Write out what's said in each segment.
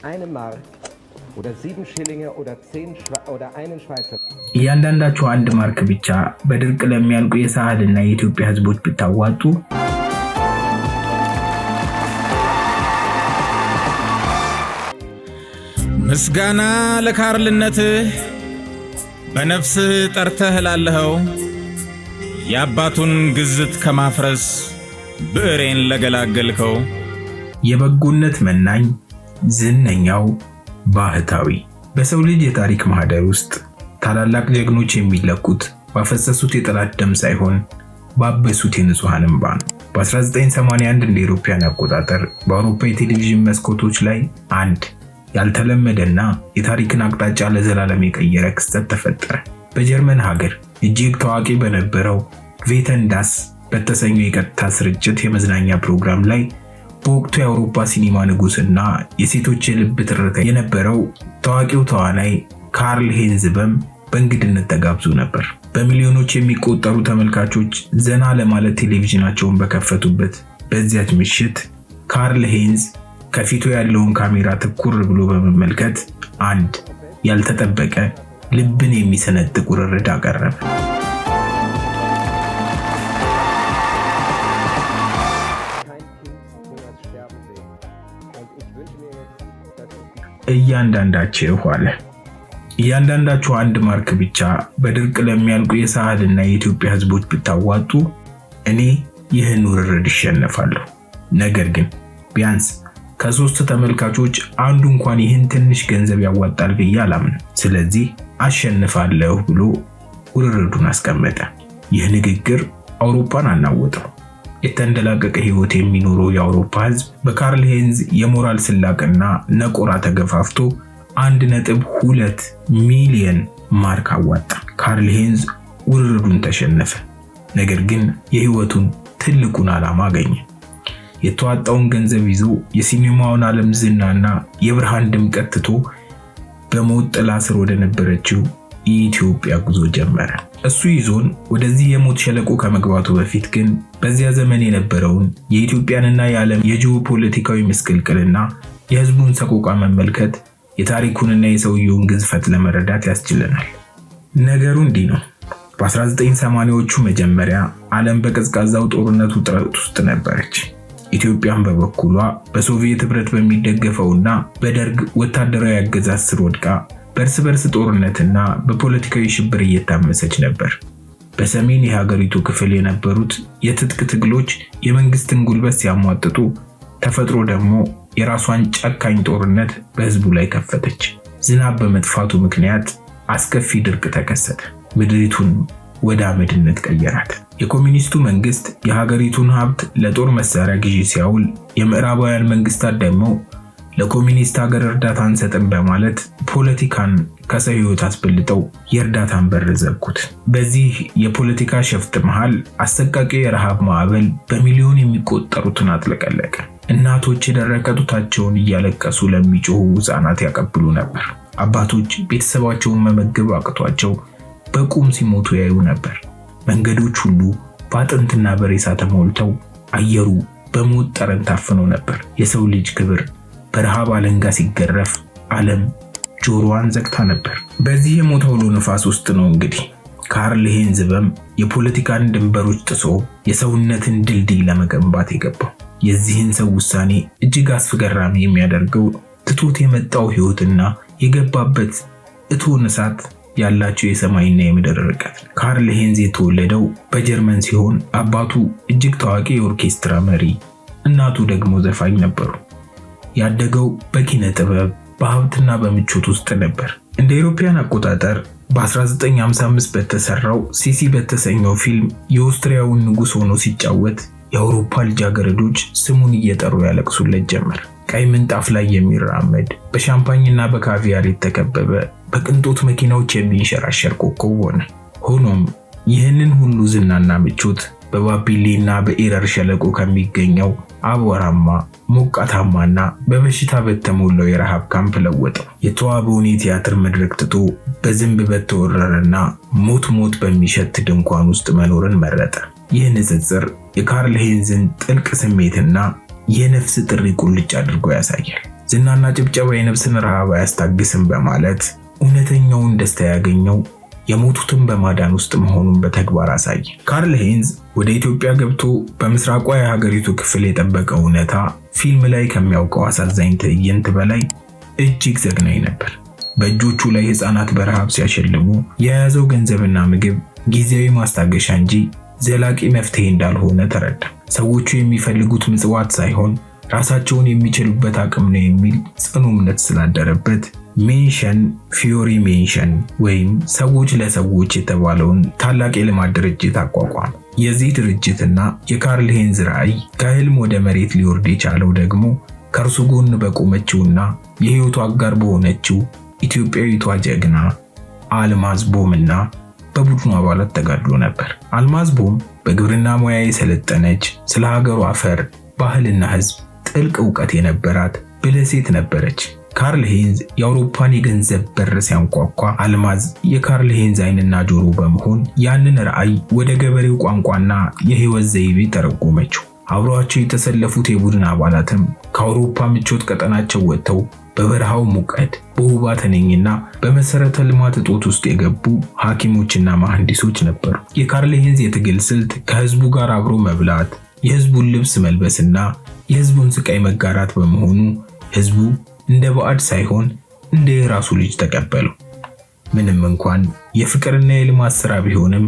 eine Mark oder 7 Schillinge oder 10 oder einen Schweizer እያንዳንዳችሁ አንድ ማርክ ብቻ በድርቅ ለሚያልቁ የሳህልና የኢትዮጵያ ህዝቦች ብታዋጡ ምስጋና ለካርልነትህ በነፍስህ ጠርተህ ላለኸው የአባቱን ግዝት ከማፍረስ ብዕሬን ለገላገልከው የበጎነት መናኝ ዝነኛው ባህታዊ በሰው ልጅ የታሪክ ማህደር ውስጥ ታላላቅ ጀግኖች የሚለኩት ባፈሰሱት የጠላት ደም ሳይሆን ባበሱት የንጹሃን እንባ ነው። በ1981 እንደ አውሮፓውያን አቆጣጠር በአውሮፓ የቴሌቪዥን መስኮቶች ላይ አንድ ያልተለመደና የታሪክን አቅጣጫ ለዘላለም የቀየረ ክስተት ተፈጠረ። በጀርመን ሀገር እጅግ ታዋቂ በነበረው ቬተን ዳስ በተሰኘው የቀጥታ ስርጭት የመዝናኛ ፕሮግራም ላይ በወቅቱ የአውሮፓ ሲኒማ ንጉስና የሴቶች የልብ ትርታ የነበረው ታዋቂው ተዋናይ ካርል ሄንዝበም በእንግድነት ተጋብዞ ነበር። በሚሊዮኖች የሚቆጠሩ ተመልካቾች ዘና ለማለት ቴሌቪዥናቸውን በከፈቱበት በዚያች ምሽት ካርል ሄንዝ ከፊቱ ያለውን ካሜራ ትኩር ብሎ በመመልከት አንድ ያልተጠበቀ ልብን የሚሰነጥቅ ውርርድ አቀረበ። እያንዳንዳችሁ አንድ ማርክ ብቻ በድርቅ ለሚያልቁ የሳህልና የኢትዮጵያ ህዝቦች ብታዋጡ እኔ ይህን ውርርድ እሸነፋለሁ። ነገር ግን ቢያንስ ከሶስት ተመልካቾች አንዱ እንኳን ይህን ትንሽ ገንዘብ ያዋጣል ብዬ አላምንም። ስለዚህ አሸንፋለሁ ብሎ ውርርዱን አስቀመጠ። ይህ ንግግር አውሮፓን አናወጠው። የተንደላቀቀ ህይወት የሚኖረው የአውሮፓ ህዝብ በካርል ሄንዝ የሞራል ስላቅና ነቆራ ተገፋፍቶ 1.2 ሚሊዮን ማርክ አዋጣ። ካርል ሄንዝ ውርርዱን ተሸነፈ። ነገር ግን የህይወቱን ትልቁን ዓላማ አገኘ። የተዋጣውን ገንዘብ ይዞ የሲኒማውን ዓለም ዝናና የብርሃን ድምቀት ትቶ በሞት ጥላ ስር ወደ ነበረችው ኢትዮጵያ ጉዞ ጀመረ። እሱ ይዞን ወደዚህ የሞት ሸለቆ ከመግባቱ በፊት ግን በዚያ ዘመን የነበረውን የኢትዮጵያንና የዓለም የጂኦፖለቲካዊ ምስቅልቅልና የህዝቡን ሰቆቃ መመልከት የታሪኩንና የሰውየውን ግዝፈት ለመረዳት ያስችለናል። ነገሩ እንዲህ ነው። በ1980ዎቹ መጀመሪያ ዓለም በቀዝቃዛው ጦርነት ውጥረት ውስጥ ነበረች። ኢትዮጵያም በበኩሏ በሶቪየት ህብረት በሚደገፈውና በደርግ ወታደራዊ አገዛዝ ስር ወድቃ በእርስ በርስ ጦርነትና በፖለቲካዊ ሽብር እየታመሰች ነበር። በሰሜን የሀገሪቱ ክፍል የነበሩት የትጥቅ ትግሎች የመንግስትን ጉልበት ሲያሟጥጡ፣ ተፈጥሮ ደግሞ የራሷን ጨካኝ ጦርነት በህዝቡ ላይ ከፈተች። ዝናብ በመጥፋቱ ምክንያት አስከፊ ድርቅ ተከሰተ። ምድሪቱን ወደ አመድነት ቀየራት። የኮሚኒስቱ መንግስት የሀገሪቱን ሀብት ለጦር መሳሪያ ግዢ ሲያውል፣ የምዕራባውያን መንግስታት ደግሞ ለኮሚኒስት ሀገር እርዳታ አንሰጥም በማለት ፖለቲካን ከሰው ህይወት አስበልጠው የእርዳታን በር ዘጉት። በዚህ የፖለቲካ ሸፍጥ መሃል አሰቃቂ የረሃብ ማዕበል በሚሊዮን የሚቆጠሩትን አጥለቀለቀ። እናቶች የደረቀ ጡታቸውን እያለቀሱ ለሚጮሁ ህፃናት ያቀብሉ ነበር። አባቶች ቤተሰባቸውን መመገብ አቅቷቸው በቁም ሲሞቱ ያዩ ነበር። መንገዶች ሁሉ በአጥንትና በሬሳ ተሞልተው አየሩ በሞት ጠረን ታፍኖ ነበር። የሰው ልጅ ክብር በረሃብ አለንጋ ሲገረፍ ዓለም ጆሮዋን ዘግታ ነበር። በዚህ የሞት አውሎ ንፋስ ውስጥ ነው እንግዲህ ካርል ሄንዝበም የፖለቲካን ድንበሮች ጥሶ የሰውነትን ድልድይ ለመገንባት የገባው። የዚህን ሰው ውሳኔ እጅግ አስገራሚ የሚያደርገው ትቶት የመጣው ህይወትና የገባበት እቶን እሳት ያላቸው የሰማይና የምድር ርቀት። ካርል ሄንዝ የተወለደው በጀርመን ሲሆን አባቱ እጅግ ታዋቂ የኦርኬስትራ መሪ፣ እናቱ ደግሞ ዘፋኝ ነበሩ። ያደገው በኪነ ጥበብ በሀብትና በምቾት ውስጥ ነበር። እንደ አውሮፓውያን አቆጣጠር በ1955 በተሰራው ሲሲ በተሰኘው ፊልም የኦስትሪያውን ንጉስ ሆኖ ሲጫወት የአውሮፓ ልጃገረዶች ስሙን እየጠሩ ያለቅሱለት ጀመር። ቀይ ምንጣፍ ላይ የሚራመድ በሻምፓኝና በካቪያር የተከበበ በቅንጦት መኪናዎች የሚንሸራሸር ኮከብ ሆነ። ሆኖም ይህንን ሁሉ ዝናና ምቾት በባቢሌና በኤረር ሸለቆ ከሚገኘው አቧራማ ሞቃታማና በበሽታ በተሞላው የረሃብ ካምፕ ለወጠው። የተዋበውን የቲያትር መድረክ ትቶ በዝንብ በተወረረና ሞት በሚሸት ድንኳን ውስጥ መኖርን መረጠ። ይህ ንጽጽር የካርል ሄንዝን ጥልቅ ስሜትና የነፍስ ጥሪ ቁልጭ አድርጎ ያሳያል። ዝናና ጭብጨባ የነፍስን ረሃብ አያስታግስም በማለት እውነተኛውን ደስታ ያገኘው የሞቱትን በማዳን ውስጥ መሆኑን በተግባር አሳየ። ካርል ሄይንዝ ወደ ኢትዮጵያ ገብቶ በምስራቋ የሀገሪቱ ክፍል የጠበቀው እውነታ ፊልም ላይ ከሚያውቀው አሳዛኝ ትዕይንት በላይ እጅግ ዘግናኝ ነበር። በእጆቹ ላይ ሕፃናት በረሃብ ሲያሸልሙ የያዘው ገንዘብና ምግብ ጊዜያዊ ማስታገሻ እንጂ ዘላቂ መፍትሄ እንዳልሆነ ተረዳ። ሰዎቹ የሚፈልጉት ምጽዋት ሳይሆን ራሳቸውን የሚችሉበት አቅም ነው የሚል ጽኑ እምነት ስላደረበት ሜንሽን ፊዮሪ ሜንሽን ወይም ሰዎች ለሰዎች የተባለውን ታላቅ የልማት ድርጅት አቋቋመ። የዚህ ድርጅትና የካርል ሄይንዝ ራዕይ ከህልም ወደ መሬት ሊወርድ የቻለው ደግሞ ከእርሱ ጎን በቆመችውና የህይወቱ አጋር በሆነችው ኢትዮጵያዊቷ ጀግና አልማዝ ቦምና በቡድኑ አባላት ተጋድሎ ነበር። አልማዝ ቦም በግብርና ሙያ የሰለጠነች፣ ስለ ሀገሩ አፈር፣ ባህልና ህዝብ ጥልቅ ዕውቀት የነበራት ብልህ ሴት ነበረች። ካርል ሄይንዝ የአውሮፓን የገንዘብ በር ሲያንኳኳ አልማዝ የካርል ሄይንዝ ዓይንና ጆሮ በመሆን ያንን ራዕይ ወደ ገበሬው ቋንቋና የህይወት ዘይቤ ተረጎመችው። አብረዋቸው የተሰለፉት የቡድን አባላትም ከአውሮፓ ምቾት ቀጠናቸው ወጥተው በበረሃው ሙቀት፣ በውባ ተነኝና በመሰረተ ልማት እጦት ውስጥ የገቡ ሐኪሞችና መሐንዲሶች ነበሩ። የካርል ሄይንዝ የትግል ስልት ከህዝቡ ጋር አብሮ መብላት፣ የህዝቡን ልብስ መልበስና የህዝቡን ስቃይ መጋራት በመሆኑ ህዝቡ እንደ ባዕድ ሳይሆን እንደ የራሱ ልጅ ተቀበለው። ምንም እንኳን የፍቅርና የልማት ሥራ ቢሆንም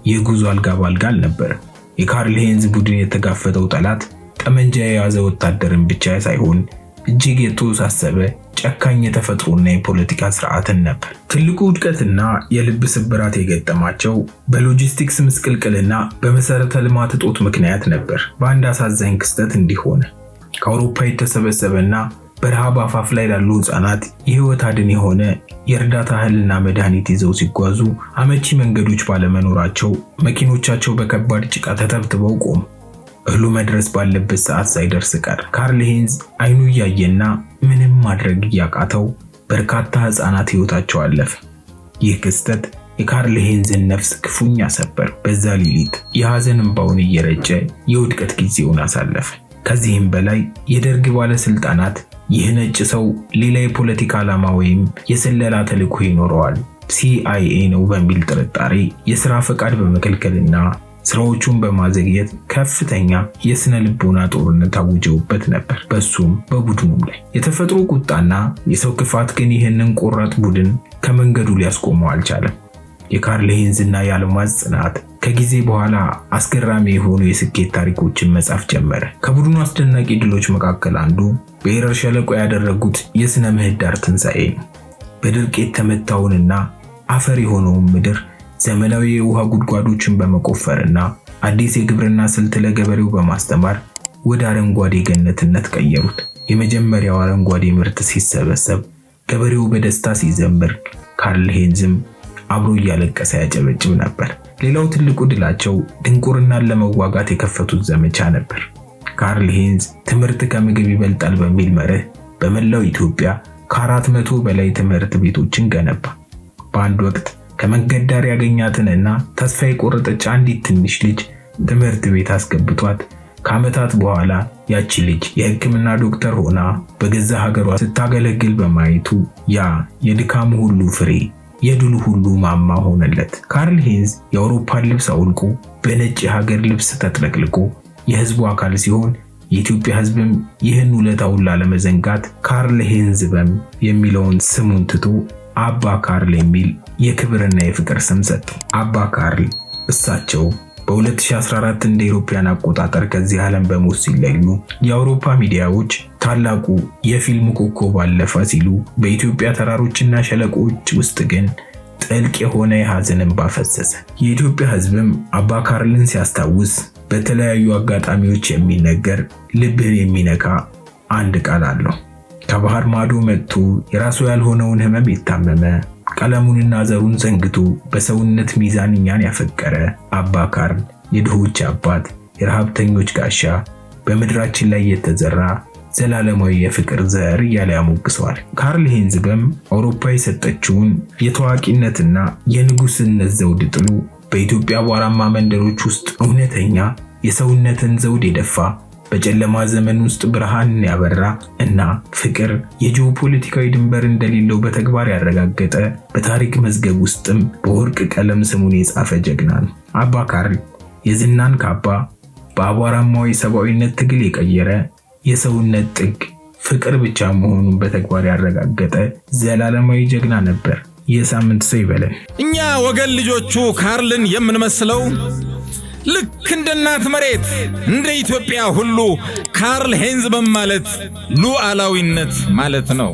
የጉዞ አልጋ ባልጋ አልነበረም። የካርል ሄይንዝ ቡድን የተጋፈጠው ጠላት ጠመንጃ የያዘ ወታደርን ብቻ ሳይሆን እጅግ የተወሳሰበ ጨካኝ የተፈጥሮና የፖለቲካ ስርዓትን ነበር። ትልቁ ውድቀትና የልብ ስብራት የገጠማቸው በሎጂስቲክስ ምስቅልቅልና በመሰረተ ልማት እጦት ምክንያት ነበር። በአንድ አሳዛኝ ክስተት እንዲሆነ ከአውሮፓ የተሰበሰበና በረሃብ አፋፍ ላይ ላሉ ህፃናት የህይወት አድን የሆነ የእርዳታ እህልና መድኃኒት ይዘው ሲጓዙ አመቺ መንገዶች ባለመኖራቸው መኪኖቻቸው በከባድ ጭቃ ተተብትበው ቆሙ። እህሉ መድረስ ባለበት ሰዓት ሳይደርስ ቀር። ካርል ሄይንዝ አይኑ እያየና ምንም ማድረግ እያቃተው በርካታ ህፃናት ህይወታቸው አለፈ። ይህ ክስተት የካርል ሄይንዝን ነፍስ ክፉኛ ሰበር። በዛ ሌሊት የሐዘን እንባውን እየረጨ የውድቀት ጊዜውን አሳለፈ። ከዚህም በላይ የደርግ ባለስልጣናት ይህ ነጭ ሰው ሌላ የፖለቲካ ዓላማ ወይም የስለላ ተልዕኮ ይኖረዋል፣ CIA ነው በሚል ጥርጣሬ የሥራ ፈቃድ በመከልከልና ስራዎቹን በማዘግየት ከፍተኛ የስነ ልቦና ጦርነት አውጀውበት ነበር። በሱም በቡድኑም ላይ የተፈጥሮ ቁጣና የሰው ክፋት ግን ይህንን ቆራጥ ቡድን ከመንገዱ ሊያስቆመው አልቻለም። የካርል ሄይንዝና የአልማዝ ጽናት ከጊዜ በኋላ አስገራሚ የሆኑ የስኬት ታሪኮችን መጻፍ ጀመረ። ከቡድኑ አስደናቂ ድሎች መካከል አንዱ በኤረር ሸለቆ ያደረጉት የስነ ምህዳር ትንሣኤ ነው። በድርቅ የተመታውንና አፈር የሆነውን ምድር ዘመናዊ የውሃ ጉድጓዶችን በመቆፈርና አዲስ የግብርና ስልት ለገበሬው በማስተማር ወደ አረንጓዴ ገነትነት ቀየሩት። የመጀመሪያው አረንጓዴ ምርት ሲሰበሰብ ገበሬው በደስታ ሲዘምር፣ ካርል ሄይንዝም አብሮ እያለቀሰ ያጨበጭብ ነበር። ሌላው ትልቁ ድላቸው ድንቁርናን ለመዋጋት የከፈቱት ዘመቻ ነበር። ካርል ሄይንዝ ትምህርት ከምግብ ይበልጣል በሚል መርህ በመላው ኢትዮጵያ ከ400 በላይ ትምህርት ቤቶችን ገነባ። በአንድ ወቅት ከመንገድ ዳር ያገኛትንና ተስፋ የቆረጠች አንዲት ትንሽ ልጅ ትምህርት ቤት አስገብቷት ከዓመታት በኋላ ያቺ ልጅ የሕክምና ዶክተር ሆና በገዛ ሀገሯ ስታገለግል በማየቱ ያ የድካሙ ሁሉ ፍሬ የድሉ ሁሉ ማማ ሆነለት። ካርል ሄይንዝ የአውሮፓን ልብስ አውልቆ በነጭ የሀገር ልብስ ተጥለቅልቆ የህዝቡ አካል ሲሆን የኢትዮጵያ ህዝብም ይህን ውለታውን ላለመዘንጋት ካርል ሄይንዝ የሚለውን ስሙን ትቶ አባ ካርል የሚል የክብርና የፍቅር ስም ሰጠው። አባ ካርል እሳቸው በ2014 እንደ ኢሮፓያን አቆጣጠር ከዚህ ዓለም በሞት ሲለዩ የአውሮፓ ሚዲያዎች ታላቁ የፊልም ኮከብ አለፈ ሲሉ፣ በኢትዮጵያ ተራሮችና ሸለቆዎች ውስጥ ግን ጥልቅ የሆነ የሐዘን እንባ ፈሰሰ። የኢትዮጵያ ህዝብም አባ ካርልን ሲያስታውስ በተለያዩ አጋጣሚዎች የሚነገር ልብህን የሚነካ አንድ ቃል አለው። ከባህር ማዶ መጥቶ የራሱ ያልሆነውን ህመም የታመመ ቀለሙንና ዘሩን ዘንግቶ በሰውነት ሚዛን እኛን ያፈቀረ አባ ካርል የድሆች አባት፣ የረሃብተኞች ጋሻ፣ በምድራችን ላይ የተዘራ ዘላለማዊ የፍቅር ዘር እያለ ያሞግሰዋል። ካርል ሄይንዝ አውሮፓ የሰጠችውን የታዋቂነትና የንጉስነት ዘውድ ጥሎ በኢትዮጵያ አቧራማ መንደሮች ውስጥ እውነተኛ የሰውነትን ዘውድ የደፋ በጨለማ ዘመን ውስጥ ብርሃንን ያበራ እና ፍቅር የጂኦፖለቲካዊ ድንበር እንደሌለው በተግባር ያረጋገጠ በታሪክ መዝገብ ውስጥም በወርቅ ቀለም ስሙን የጻፈ ጀግና ነው። አባ ካርል የዝናን ካባ በአቧራማው የሰብአዊነት ትግል የቀየረ የሰውነት ጥግ ፍቅር ብቻ መሆኑን በተግባር ያረጋገጠ ዘላለማዊ ጀግና ነበር። የሳምንት ሰው ይበለን። እኛ ወገን ልጆቹ ካርልን የምንመስለው ልክ እንደ እናት መሬት እንደ ኢትዮጵያ ሁሉ ካርል ሄንዝ በማለት ሉዓላዊነት ማለት ነው።